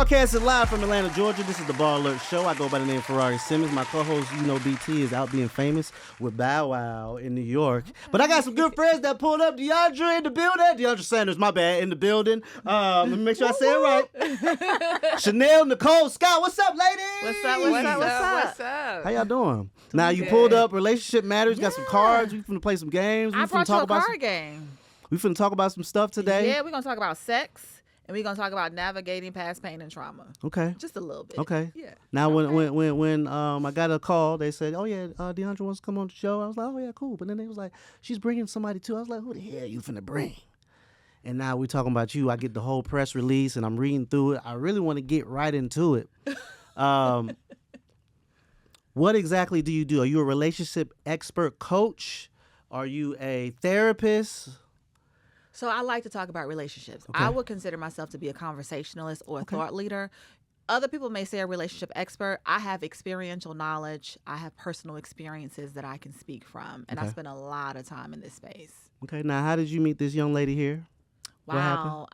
Broadcasting live from Atlanta, Georgia. This is the BallerAlert show. I go by the name Ferrari Simmons. My co-host, BT, is out being famous with Bow Wow in New York. But I got some good friends that pulled up. Deiondra in the building. Deiondra Sanders, my bad, in the building. Let me make sure I say it right. Chanel, Nicole, Scott, what's up, ladies? What's up? How y'all doing? Now, you pulled up Relationship Matters. You got some cards. We finna play some games. I brought you a card game. We finna talk about some stuff today. Yeah, we're going to talk about sex. And we're going to talk about navigating past pain and trauma. Okay. Just a little bit. Okay. Yeah. Now, when I got a call, they said, oh, yeah, Deiondra wants to come on the show. I was like, oh, yeah, cool. But then they was like, she's bringing somebody, too. I was like, who the hell you finna bring? And now we're talking about you. I get the whole press release, and I'm reading through it. I really want to get right into it. What exactly do you do? Are you a relationship expert coach? Are you a therapist? So I like to talk about relationships. Okay. I would consider myself to be a conversationalist or a thought leader. Other people may say a relationship expert. I have experiential knowledge. I have personal experiences that I can speak from. And I spend a lot of time in this space. Okay. Now, how did you meet this young lady here? Wow.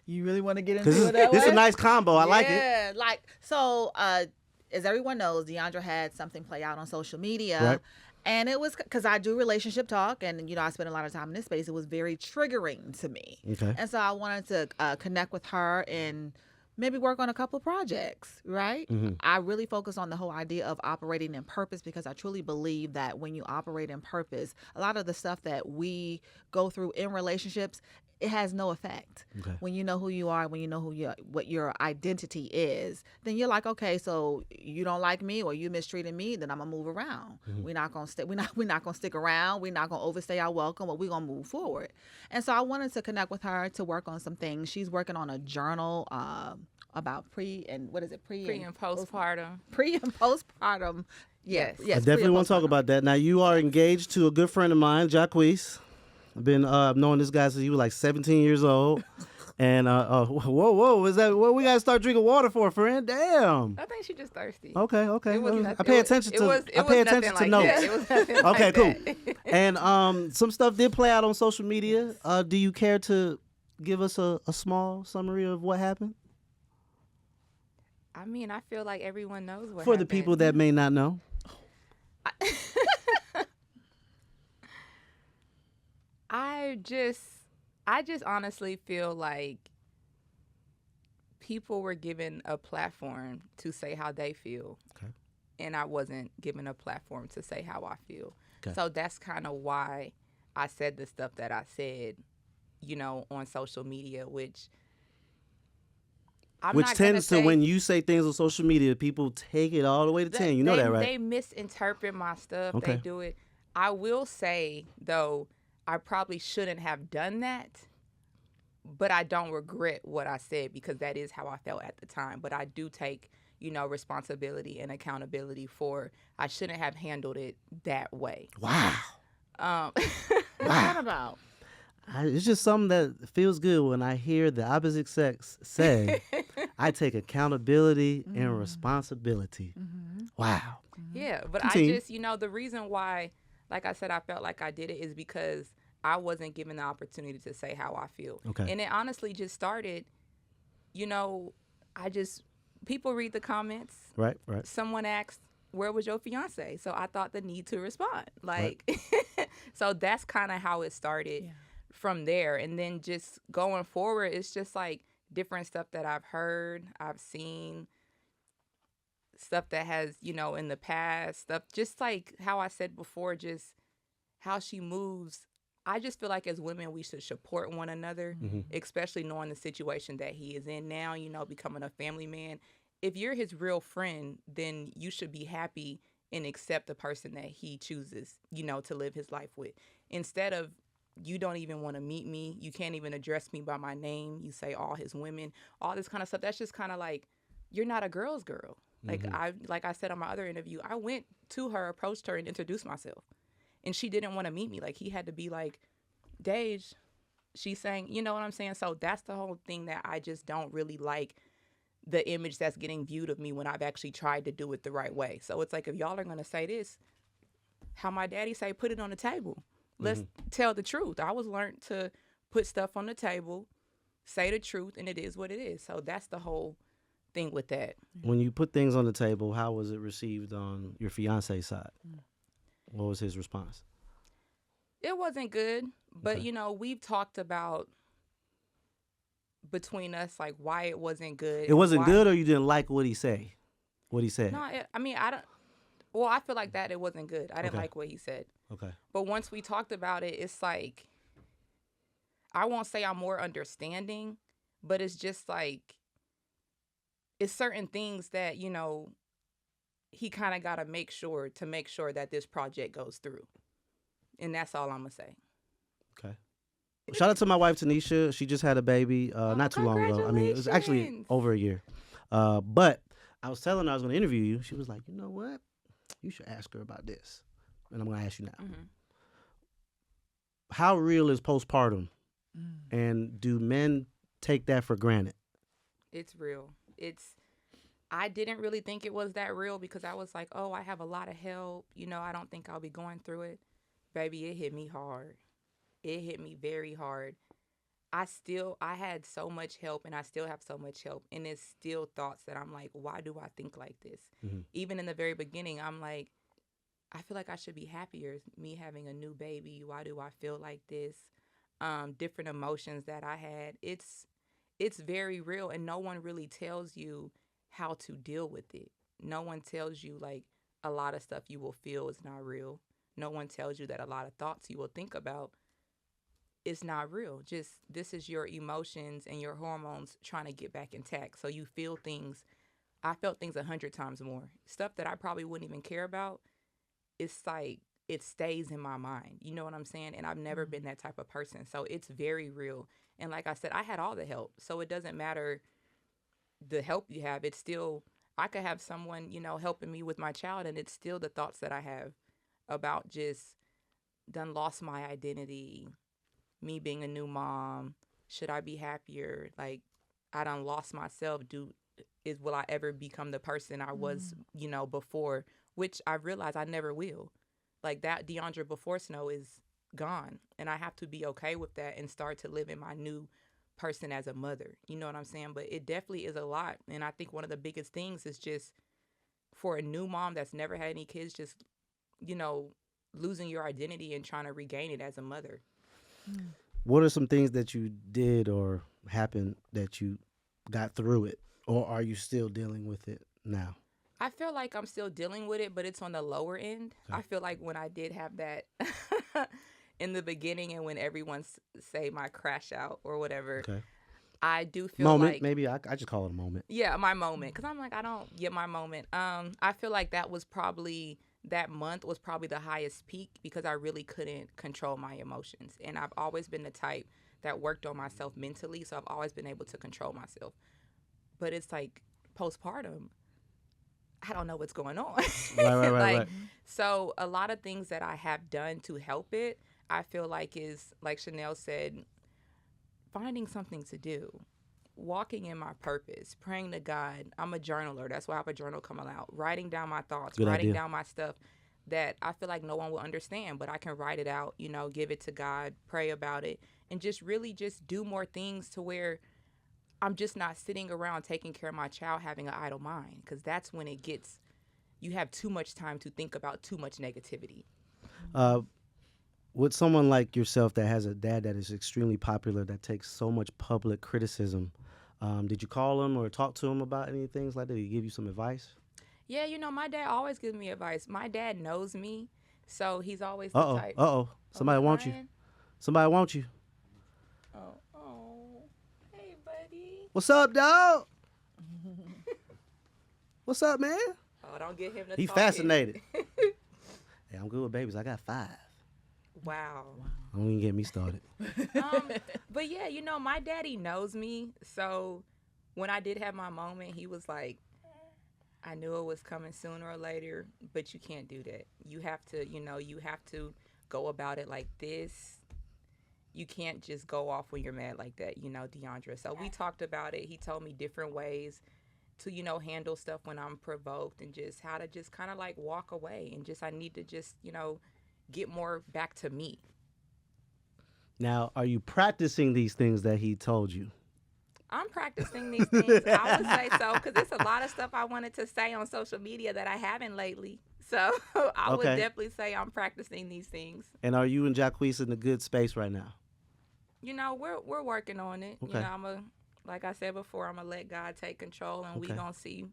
You really want to get into it that way? This is a nice combo. I like it. Yeah. As everyone knows, Deiondra had something play out on social media. Right. And it was because I do relationship talk and, I spend a lot of time in this space. It was very triggering to me. Okay. And so I wanted to connect with her and maybe work on a couple of projects, right? Mm-hmm. I really focus on the whole idea of operating in purpose because I truly believe that when you operate in purpose, a lot of the stuff that we go through in relationships, it has no effect. Okay. When you know who you are, when you know what your identity is, then you're like, okay, so you don't like me or you mistreated me, then I'm gonna move around. Mm-hmm. We're not gonna stay. We're not gonna stick around. We're not gonna overstay our welcome, but we're gonna move forward. And so I wanted to connect with her to work on some things. She's working on a journal about pre and postpartum. Pre and postpartum. Yes. I definitely want to talk about that. Now, you are engaged to a good friend of mine, Jacquees. I've been knowing this guy since he was like 17 years old. And, whoa, is that what we got to start drinking water for, friend? Damn. I think she's just thirsty. Okay. I pay attention to notes. It was nothing like okay, cool. that. And some stuff did play out on social media. Do you care to give us a small summary of what happened? I mean, I feel like everyone knows what For happened. the people that may not know. I just honestly feel like people were given a platform to say how they feel. Okay. And I wasn't given a platform to say how I feel. Okay. So that's kind of why I said the stuff that I said, on social media, which tends to, when you say things on social media, people take it all the way to 10. You know that, right? They misinterpret my stuff. Okay. They do it. I will say, though, I probably shouldn't have done that, but I don't regret what I said because that is how I felt at the time. But I do take, responsibility and accountability for I shouldn't have handled it that way. Wow. What's that about? It's just something that feels good when I hear the opposite sex say, I take accountability and responsibility. Mm-hmm. Wow. Yeah, but Continue. I just, the reason why, like I said, I felt like I did it is because I wasn't given the opportunity to say how I feel. Okay. And it honestly just started, people read the comments. Right. Someone asked, where was your fiance? So I thought the need to respond. So that's kind of how it started. Yeah. From there, and then just going forward, it's just like different stuff that I've heard, I've seen, stuff that has, in the past, stuff just like how I said before, just how she moves. I just feel like as women, we should support one another, especially knowing the situation that he is in now, becoming a family man. If you're his real friend, then you should be happy and accept the person that he chooses, to live his life with. Instead of you don't even want to meet me. You can't even address me by my name. You say all his women, all this kind of stuff. That's just kind of like, you're not a girl's girl. Like I said on my other interview, I went to her, approached her and introduced myself. And she didn't want to meet me. Like he had to be like, Dej, she's saying, you know what I'm saying? So that's the whole thing that I just don't really like, the image that's getting viewed of me when I've actually tried to do it the right way. So it's like, if y'all are going to say this, how my daddy say, put it on the table. Let's tell the truth. I was learned to put stuff on the table, say the truth, and it is what it is. So that's the whole thing with that. When you put things on the table, how was it received on your fiance's side? What was his response? It wasn't good, but Okay. you know, we've talked about between us like why it wasn't good. It wasn't why... good, or you didn't like what he said? What he said? No, I mean, I don't. Well, I feel like that it wasn't good. I didn't Okay. like what he said. Okay. But once we talked about it, it's like, I won't say I'm more understanding, but it's just like, it's certain things that, you know, he kind of got to make sure that this project goes through. And that's all I'm going to say. Okay. Shout out to my wife, Tanisha. She just had a baby not too long ago. I mean, it was actually Congratulations. over a year. But I was telling her I was going to interview you. She was like, you know what? You should ask her about this. And I'm going to ask you now. Mm-hmm. How real is postpartum? And do men take that for granted? It's real. I didn't really think it was that real because I was like, oh, I have a lot of help. You know, I don't think I'll be going through it. Baby, it hit me hard. It hit me very hard. I had so much help, and I still have so much help. And it's still thoughts that I'm like, why do I think like this? Mm-hmm. Even in the very beginning, I'm like, I feel like I should be happier. Me having a new baby, why do I feel like this? Different emotions that I had. It's very real, and no one really tells you how to deal with it. No one tells you like a lot of stuff you will feel is not real. No one tells you that a lot of thoughts you will think about is not real. Just this is your emotions and your hormones trying to get back intact. So you feel things. I felt things 100 times more. Stuff that I probably wouldn't even care about. It's like it stays in my mind. You know what I'm saying? And I've never been that type of person. So it's very real. And like I said, I had all the help. So it doesn't matter the help you have. It's still, I could have someone, you know, helping me with my child, and it's still the thoughts that I have about just done lost my identity, me being a new mom. Should I be happier? Like, I done lost myself. Will I ever become the person I was, you know, before? Which I realize I never will. Like, that Deiondra before Snow is gone, and I have to be okay with that and start to live in my new person as a mother. You know what I'm saying? But it definitely is a lot. And I think one of the biggest things is just for a new mom that's never had any kids, just, you know, losing your identity and trying to regain it as a mother. What are some things that you did or happened that you got through it? Or are you still dealing with it now? I feel like I'm still dealing with it, but it's on the lower end. Okay. I feel like when I did have that in the beginning, and when everyone say my crash out or whatever, Okay. I do feel Moment, like maybe I just call it a moment. yeah, my moment, because I'm like, I don't get my moment. I feel like that month was probably the highest peak because I really couldn't control my emotions, and I've always been the type that worked on myself mentally, so I've always been able to control myself. But it's like postpartum, I don't know what's going on. Right. So a lot of things that I have done to help it, I feel like is, like Chanel said, finding something to do, walking in my purpose, praying to God. I'm a journaler. That's why I have a journal coming out. Writing down my thoughts, Good writing idea. down my stuff that I feel like no one will understand, but I can write it out, you know, give it to God, pray about it, and just really just do more things to where I'm just not sitting around taking care of my child having an idle mind, because that's when you have too much time to think about too much negativity. With someone like yourself that has a dad that is extremely popular, that takes so much public criticism, did you call him or talk to him about any things like that? Did he give you some advice? Yeah, you know, my dad always gives me advice. My dad knows me, so he's always the type. Somebody he's wants you. crying? Somebody wants you. Oh, hey, buddy. What's up, dog? What's up, man? Oh, don't get him to He talk fascinated. Hey, I'm good with babies. I got 5. Wow. Don't even get me started. But yeah, you know, my daddy knows me. So when I did have my moment, he was like, I knew it was coming sooner or later, but you can't do that. You have to go about it like this. You can't just go off when you're mad like that, you know, Deiondra. So we talked about it. He told me different ways to, you know, handle stuff when I'm provoked, and just how to just kind of like walk away, and just I need to just, you know, get more back to me. Now, are you practicing these things that he told you? I'm practicing these things. I would say so because there's a lot of stuff I wanted to say on social media that I haven't lately. So I would definitely say I'm practicing these things. And are you and Jacquees in a good space right now? You know, we're working on it. Okay. You know, like I said before, I'm gonna let God take control, and we gonna see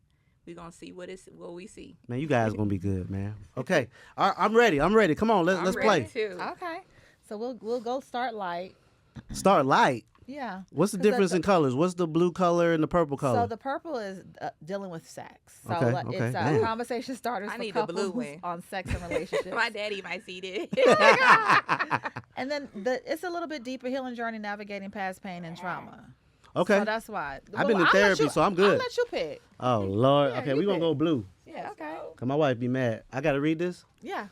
what we see. Man, you guys gonna be good, man. Okay, I'm ready. Come on, let's play. Too. Okay. So we'll go start light. Start light. Yeah. What's the difference in colors? What's the blue color and the purple color? So the purple is dealing with sex. So Okay. it's Damn. conversation starters I for need the blue couples one. on sex and relationships. My daddy might see this. And then it's a little bit deeper healing journey navigating past pain and trauma. Okay. So that's why. I've been in therapy, so I'm good. I'll let you pick. Oh Lord. Yeah, Okay, you we gonna pick. go blue. Yeah, okay. Cause my wife be mad. I gotta read this. Yeah.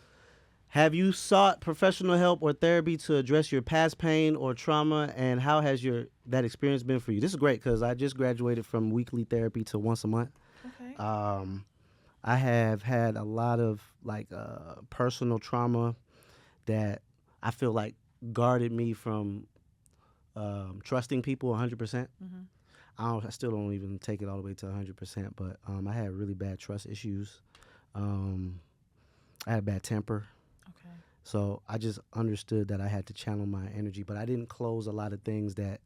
Have you sought professional help or therapy to address your past pain or trauma, and how has that experience been for you? This is great because I just graduated from weekly therapy to once a month. Okay. I have had a lot of personal trauma that I feel like guarded me from trusting people 100%. I still don't even take it all the way to 100%, but I had really bad trust issues. I had a bad temper. Okay. So I just understood that I had to channel my energy, but I didn't close a lot of things that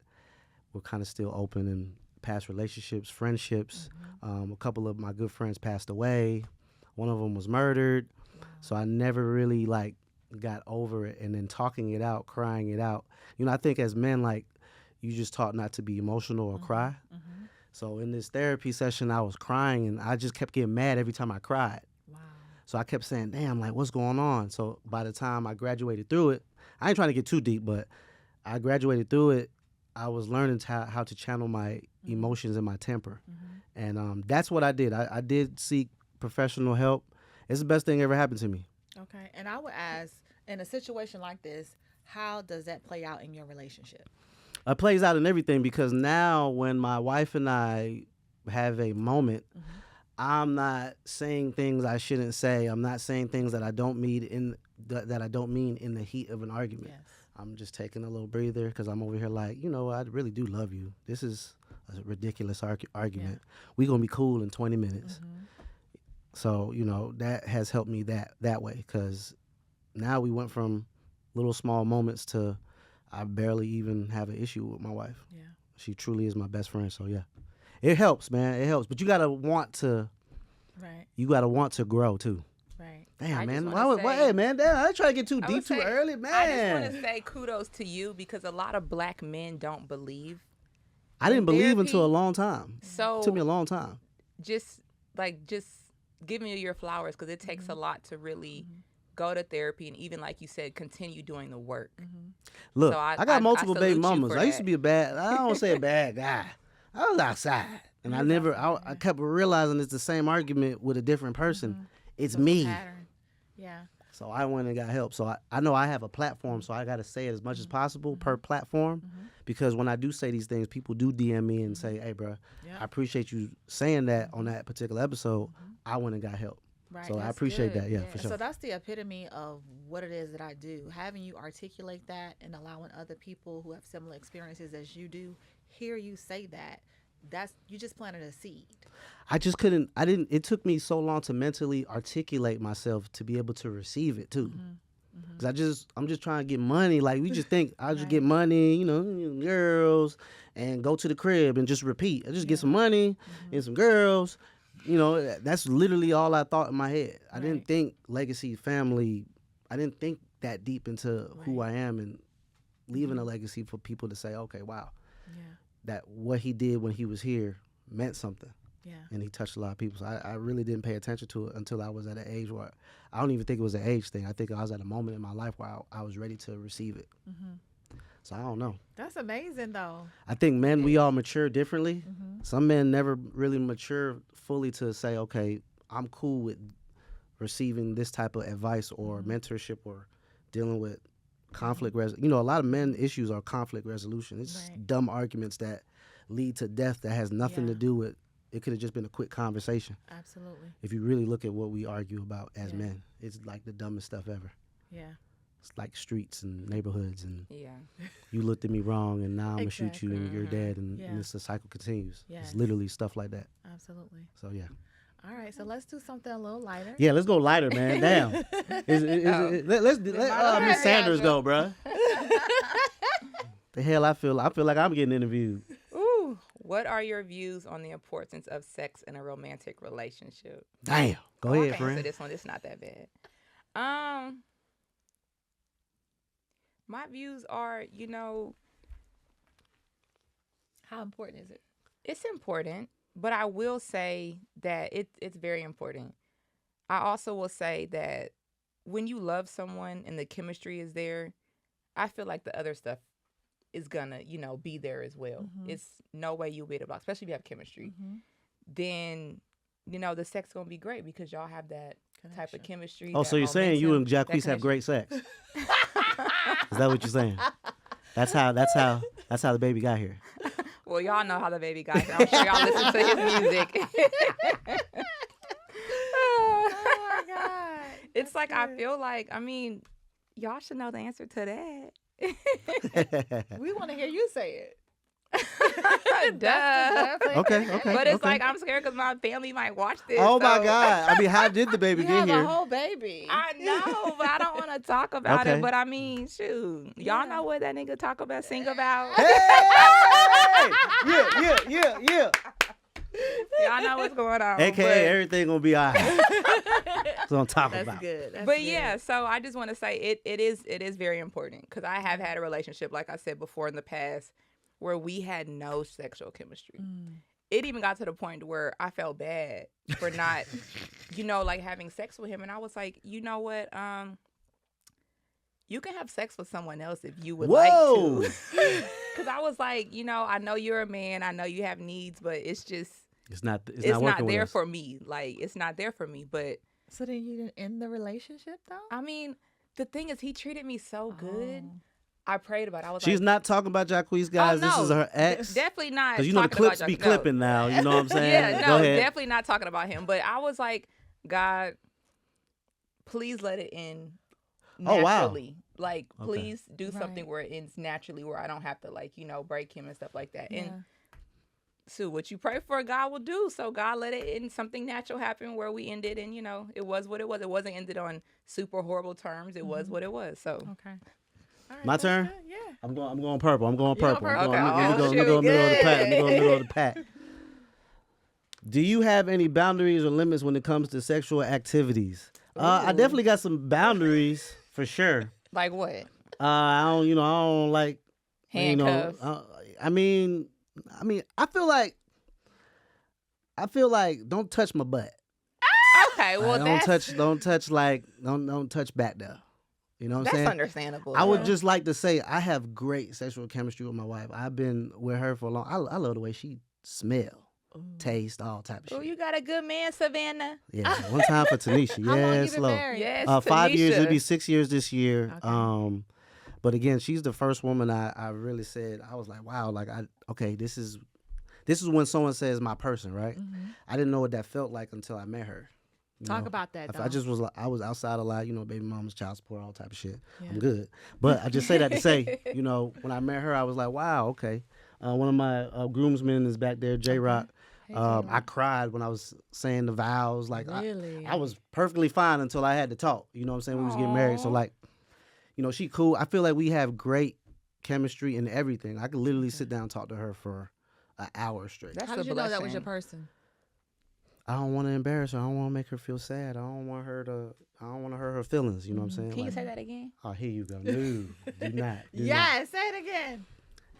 were kind of still open in past relationships, friendships. A couple of my good friends passed away. One of them was murdered. Wow. So I never really got over it, and then talking it out, crying it out. You know, I think as men, you just taught not to be emotional or cry. So in this therapy session, I was crying, and I just kept getting mad every time I cried. Wow. So I kept saying, damn, what's going on? So by the time I graduated through it, I ain't trying to get too deep, but I graduated through it. I was learning how to channel my emotions and my temper. And that's what I did. I did seek professional help. It's the best thing ever happened to me. Okay. And I would ask, in a situation like this, how does that play out in your relationship? It plays out in everything because now when my wife and I have a moment, I'm not saying things I shouldn't say. I'm not saying things that I don't mean in the heat of an argument. Yes. I'm just taking a little breather because I'm over here I really do love you. This is a ridiculous argument. We're going to be cool in 20 minutes. So, that has helped me that way because now we went from little small moments to I barely even have an issue with my wife. Yeah. She truly is my best friend. So, yeah. It helps, man. It helps. But you got to want to. Right. You got to want to grow, too. Right. Damn, man. Hey, man. Damn, I ain't trying to get too deep too early, man. I just want to say kudos to you because a lot of black men don't believe. I didn't believe therapy. until a long time. So It took me a long time. just giving you your flowers because it takes a lot to really go to therapy and even like you said, continue doing the work. Look, So I got multiple baby salute you mamas. for I used to that. be I don't say a bad guy. I was outside. And I kept realizing it's the same argument with a different person. It's me. Pattern. Yeah. So I went and got help. So I know I have a platform, so I got to say it as much as possible per platform. Because when I do say these things, people do DM me and say, hey, bro, I appreciate you saying that on that particular episode. I went and got help. Right. So I That's appreciate good. that. Yeah, for sure. So that's the epitome of what it is that I do. Having you articulate that and allowing other people who have similar experiences as you do hear you say that. You just planted a seed. I just couldn't. It took me so long to mentally articulate myself to be able to receive it too. Because I'm just trying to get money. Like we just think I'll just get money, girls, and go to the crib and just repeat. I just get some money and some girls. That's literally all I thought in my head. I didn't think legacy, family. I didn't think that deep into who I am and leaving a legacy for people to say, okay, wow. Yeah. That what he did when he was here meant something. Yeah. And he touched a lot of people. So I really didn't pay attention to it until I was at an age where I don't even think it was an age thing. I think I was at a moment in my life where I was ready to receive it. So I don't know. That's amazing, though. I think men, we all mature differently. Some men never really mature fully to say, okay, I'm cool with receiving this type of advice or mentorship or dealing with conflict resolution. A lot of men issues are conflict resolution. It's dumb arguments that lead to death that has nothing to do with. It could have just been a quick conversation. Absolutely. If you really look at what we argue about as men, it's like the dumbest stuff ever. Yeah. like streets and neighborhoods, and Yeah. you looked at me wrong, and now I'm gonna shoot you, and you're Exactly. dead, and Yeah. it's the cycle continues. Yes. It's literally stuff like that. Absolutely. So yeah. All right, so let's do something a little lighter. Yeah, let's go lighter, man. Damn. Let's let Miss Sanders go, bruh. The hell I feel like I'm getting interviewed. Ooh. What are your views on the importance of sex in a romantic relationship? Damn. Go I ahead, can answer friend. this one. It's not that bad. My views are, How important is it? it's important, but I will say that it's very important. I also will say that when you love someone and the chemistry is there, I feel like the other stuff is gonna, be there as well. It's no way you'll be able to block, especially if you have chemistry. Then, the sex gonna be great because y'all have that type of chemistry. Oh, that so you're saying you and momentum, that Jacquees have connection. great sex? Is that what you're saying? That's how the baby got here. Well, y'all know how the baby got here. I'm sure y'all listen to his music. Oh my God. It's like, I feel like, y'all should know the answer to that. We want to hear you say it. Duh. Okay. But it's okay. like, I'm scared because my family might watch this. Oh my so- God. How did the baby You get have here? a whole baby. I know, but I don't want to talk about Okay. it. But shoot. Y'all know what that nigga talk about, sing about? Hey! Yeah. Y'all know what's going on. AKA everything gonna be all right. That's what I'm talking That's about. good. That's But good. yeah, so I just want to say it is very important because I have had a relationship, like I said before in the past, where we had no sexual chemistry. It even got to the point where I felt bad for not, like having sex with him. And I was like, you know what? You can have sex with someone else if you would like Whoa. to. Because I was like, I know you're a man. I know you have needs, but it's not not working with there us. for me. Like, it's not there for me. But So then you didn't end the relationship though? the thing is, he treated me so good. Oh. I prayed about it. I was She's like, not talking about Jacquees, guys. no. This is her ex. definitely not. Because the talking clips about be Jacquees. No. clipping now. You know what I'm saying? Yeah, Go no, ahead. definitely not talking about him. But I was like, God, please let it end Oh, wow. naturally. Like, Okay. please do something Right. where it ends naturally, where I don't have to break him and stuff like that. Yeah. And so what you pray for, God will do. So God let it end, something natural happen where we ended, and it was what it was. It wasn't ended on super horrible terms. It was what it was. So Okay. All right, My that's turn? good, Yeah. I'm going purple. I'm going You going purple. purple? Okay. Let me go Oh, middle of the pack. Let me go good. middle of the pack. Do you have any boundaries or limits when it comes to sexual activities? I Ooh. definitely got some boundaries for sure. like what? I don't like Handcuffs. I feel like don't touch my butt. Okay, well Like, that's don't touch back there. You know what I'm that's saying? understandable. I would though. just like to say I have great sexual chemistry with my wife. I've been with her for a long. I love the way she smell, taste, all type of Oh, shit. you got a good man, Savannah. Yeah, one time for Tanisha. How long you Yes, been slow. married? Yes, 5 years. It'll Tanisha. be 6 years this year. Okay. But again, she's the first woman I really said I was like, wow, like this is when someone says my person, right? I didn't know what that felt like until I met her. You Talk know? about that. I just was like, I was outside a lot, baby mama's child support, all type of shit. Yeah. I'm good. But I just say that to say, when I met her, I was like, wow, okay. One of my groomsmen is back there, J-Rock. Hey, I J-Rock. cried when I was saying the vows. Like, Really? I was perfectly fine until I had to talk. You know what I'm saying? We was getting married. So, like, she cool. I feel like we have great chemistry in everything. I could literally sit down and talk to her for an hour straight. That's How a did you know that was your blessing. person? I don't want to embarrass her. I don't want to make her feel sad. I don't want to hurt her feelings. You know what I'm saying? Can you Like, say that again? oh, here you go. No, do not. Do not. Yes. Say it again.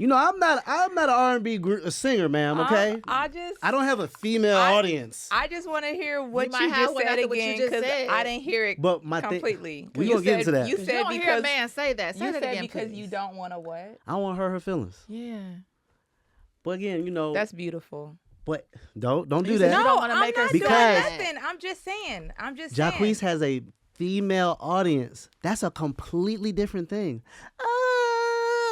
I'm not an R&B singer, ma'am. Okay. I don't have a female audience. I just want to hear what might you have just one said after what you again just because said. I didn't hear it But my thing- completely. we You gonna get said- into that. You 'Cause said you don't hear a because man say that. Say you that said again, because please. you don't want to what? I don't want to hurt her feelings. Yeah. But again, That's beautiful. but don't do You that. said you don't wanna I'm make her not sad. doing Because- nothing. I'm just saying. Jacquees has a female audience. That's a completely different thing.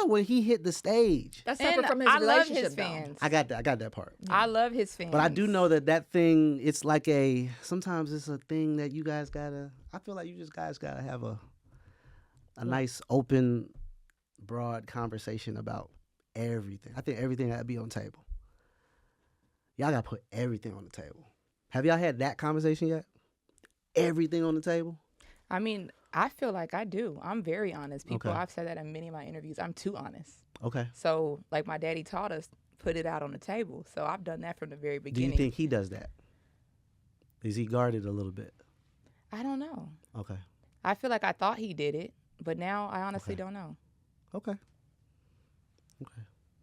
When he hit the stage, That's separate And from his I love relationship. his though. fans. I got that part. I love his fans. But I do know that thing, it's like sometimes it's a thing that you guys gotta, I feel like you just guys gotta have a nice, open, broad conversation about everything. I think everything got to be on the table. Y'all got to put everything on the table. Have y'all had that conversation yet? Everything on the table? I mean, I feel like I do. I'm very honest. People, Okay. I've said that in many of my interviews. I'm too honest. Okay. So, like my daddy taught us, put it out on the table. So I've done that from the very Do beginning. you think he does that? Is he guarded a little bit? I don't know. Okay. I feel like I thought he did it, but now I honestly don't know. Okay.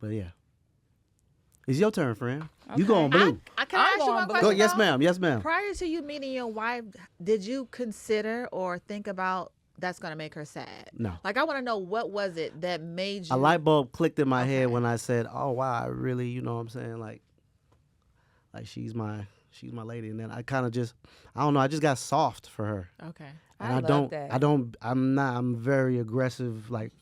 But yeah. It's your turn, friend. You Okay. going blue. Can I ask you going one blue. question? Go, yes, though? ma'am. Yes, ma'am. Prior to you meeting your wife, did you consider or think about that's going to make her sad? No. Like, I want to know, what was it that made you? A light bulb clicked in my head Okay. when I said, "Oh wow, I really, you know what I'm saying, like she's my lady." And then I kind of just, I don't know, I just got soft for her. Okay. And I love that. I'm very aggressive, like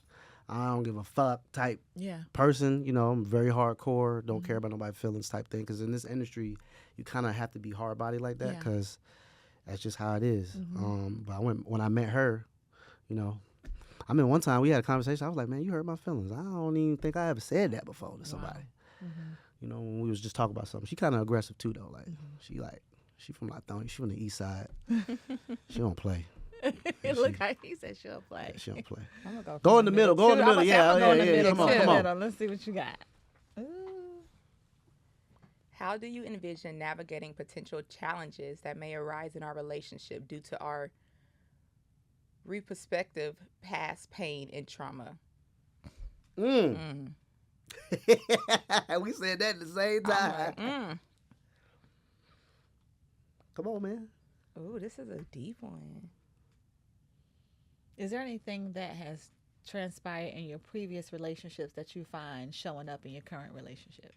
I don't give a fuck type Yeah. person. You know, I'm very hardcore, don't care about nobody's feelings type thing. Because in this industry, you kind of have to be hard body like that, Yeah. because that's just how it is. But when I met her, you know, I mean, one time we had a conversation. I was like, "Man, you hurt my feelings." I don't even think I ever said that before to somebody. You know, when we was just talking about something. She kind of aggressive too, though. Like she from Lithonia. She from the east side. She don't play. Look how he said she'll play. She don't play. I'm gonna Go in the middle. Go in the too. middle. I'm Yeah, gonna go in the yeah. middle Come on, too. come on. Let's see what you got. How do you envision navigating potential challenges that may arise in our relationship due to our retrospective past pain and trauma? We said that at the same time. Come on, man. Ooh, this is a deep one. Is there anything that has transpired in your previous relationships that you find showing up in your current relationship?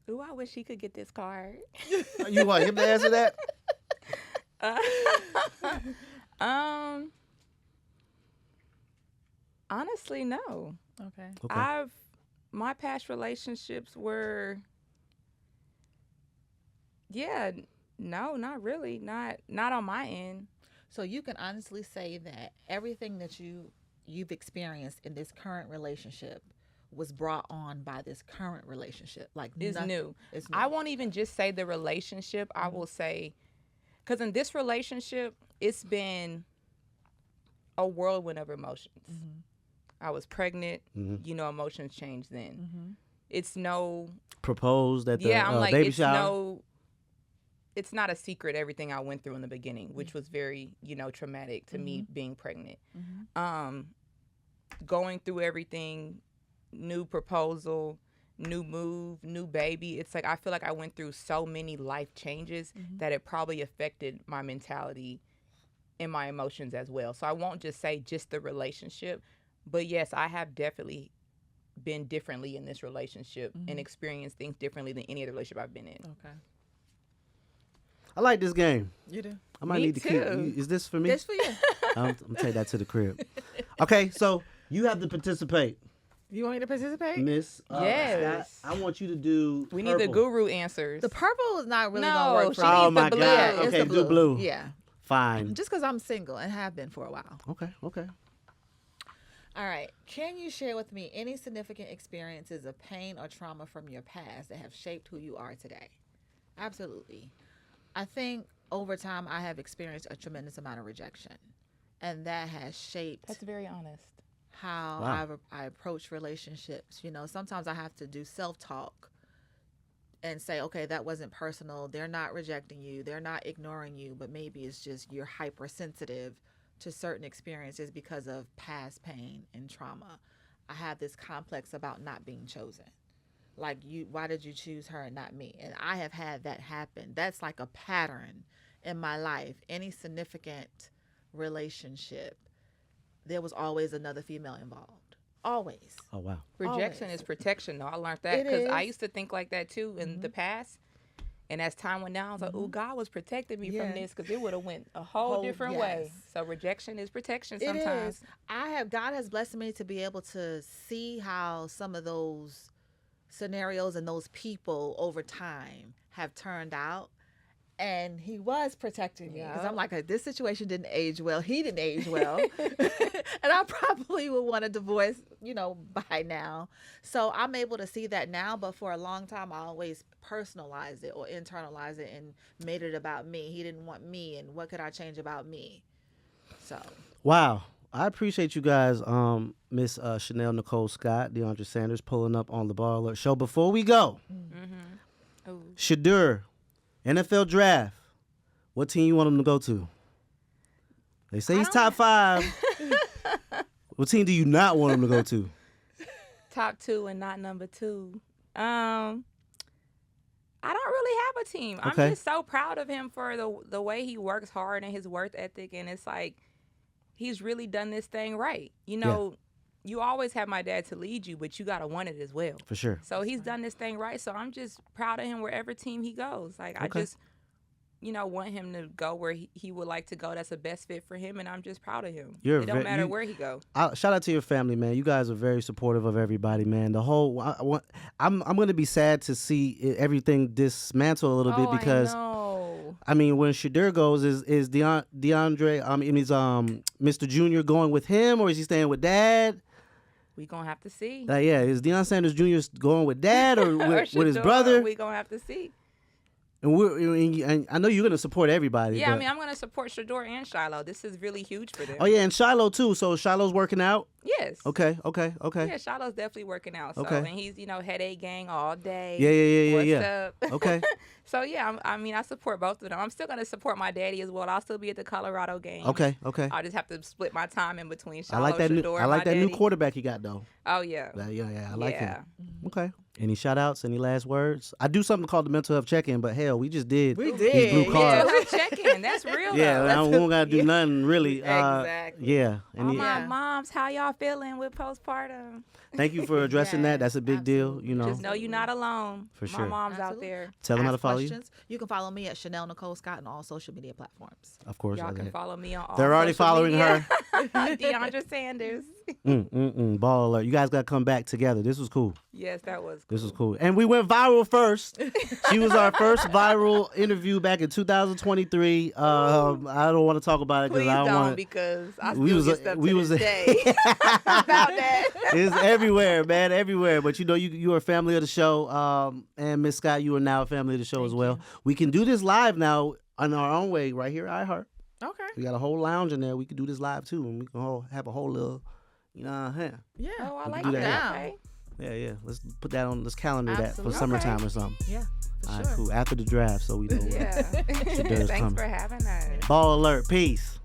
Ooh, I wish he could get this card. You want him to answer that? Honestly, no. Okay. My past relationships were, no, not really, not on my end. So you can honestly say that everything that you've experienced in this current relationship was brought on by this current relationship. Like, It's new. It's new. I won't even just say the relationship. I will say, because in this relationship, it's been a whirlwind of emotions. I was pregnant. You know, emotions changed then. It's no Proposed at the I'm like, baby it's shower. it's not a secret everything I went through in the beginning, which was very, traumatic to me being pregnant. Going through everything, new proposal, new move, new baby. It's like I feel like I went through so many life changes that it probably affected my mentality and my emotions as well. So I won't just say just the relationship, but yes, I have definitely been differently in this relationship and experienced things differently than any other relationship I've been in. Okay. I like this game. You do? I might Me need to keep. too. Is this for me? This for you. I'm gonna take that to the crib. Okay, so you have to participate, You want me to participate? Miss. Yes. Scott. I want you to do. We need the purple. guru answers. The purple is not really No, going to work for she me. needs Oh the my blue. God. Yeah, it's Okay, the do blue. Yeah. Fine. Just because I'm single and have been for a while. Okay. All right. Can you share with me any significant experiences of pain or trauma from your past that have shaped who you are today? Absolutely. I think over time I have experienced a tremendous amount of rejection, and that has shaped That's very honest. how Wow. I approach relationships. You know, sometimes I have to do self-talk and say, okay, that wasn't personal. They're not rejecting you. They're not ignoring you, but maybe it's just you're hypersensitive to certain experiences because of past pain and trauma. I have this complex about not being chosen. Like, why did you choose her and not me? And I have had that happen. That's like a pattern in my life. Any significant relationship, there was always another female involved. Always. Oh wow. Rejection Always. is protection, though. I learned that It because I is. used to think like that too in the past. And as time went down, I was like, "Oh, God was protecting me Yeah. from this because it would have went a whole different way." Yes. So rejection is protection It sometimes. is. God has blessed me to be able to see how some of those scenarios and those people over time have turned out. And he was protecting me because Yeah. I'm like, this situation didn't age well. He didn't age well. And I probably would want a divorce, by now. So I'm able to see that now. But for a long time, I always personalized it or internalized it and made it about me. He didn't want me. And what could I change about me? So. Wow. I appreciate you guys, Miss Chanel Nicole Scott, Deiondra Sanders, pulling up on the BallerAlert show. Before we go, Shedeur, NFL draft. What team you want him to go to? They say he's top 5. What team do you not want him to go to? Top 2 and not number 2. I don't really have a team. Okay. I'm just so proud of him for the way he works hard and his work ethic, and it's like he's really done this thing right. You always have my dad to lead you, but you gotta want it as well. For sure. So he's done this thing right. So I'm just proud of him wherever team he goes. Like I Okay. just, want him to go where he would like to go. That's the best fit for him, and I'm just proud of him. It don't matter where he goes. Shout out to your family, man. You guys are very supportive of everybody, man. I'm going to be sad to see everything dismantle a little bit because I know. When Shedeur goes, is Deiondra, Mr. Junior going with him, or is he staying with Dad? We gonna have to see. Is Deion Sanders Jr. going with Dad or with his Shedeur, brother? We gonna have to see. And I know you're gonna support everybody. Yeah, but... I'm gonna support Shedeur and Shiloh. This is really huge for them. Oh yeah, and Shiloh too. So Shiloh's working out. Yes. Okay. Yeah, Shiloh's definitely working out. So, Okay. and he's headache gang all day. Yeah. What's up? Okay. So yeah, I support both of them. I'm still gonna support my daddy as well. I'll still be at the Colorado game. Okay. I'll just have to split my time in between Shiloh, I like that. Shedeur, I like and my that new daddy. quarterback he got though. Oh yeah. Yeah. I like Yeah. him. Okay. Any shout outs? Any last words? I do something called the mental health check-in, but hell, we just did. We these did. blue Yeah, cards. we'll check in. That's real Yeah, though. we don't gotta do nothing really. Exactly. Yeah. All my Yeah. moms, how y'all feeling with postpartum? Thank you for addressing that. That's a big deal. Absolutely. Just know you're not alone. For My sure. mom's out Absolutely. there. Tell them how to Ask follow you. questions. You can follow me at Chanel Nicole Scott on all social media platforms. Of course. Y'all I can got it. follow me on all They're already social following media. Deiondra Sanders. BallerAlert. You guys got to come back together. This was cool. Yes, that was cool. This was cool. And we went viral first. She was our first viral interview back in 2023. I don't want to talk about it because Please I don't don't, want to. because I still we was- get stuff we to was- this day about that. It's everywhere, man, everywhere. But you are a family of the show. And Miss Scott, you are now a family of the show as well. We can do this live now on our own way right here at iHeart. Okay. We got a whole lounge in there. We can do this live too. And we can have a whole little, Yeah. Oh, I We like can do that. that. Okay. Yeah. Let's put that on. Let's calendar that for Absolutely. summertime or something. Yeah. For All sure. right, cool. After the draft, so we know. Yeah. Shadeur's Thanks coming. for having us. BallerAlert. Peace.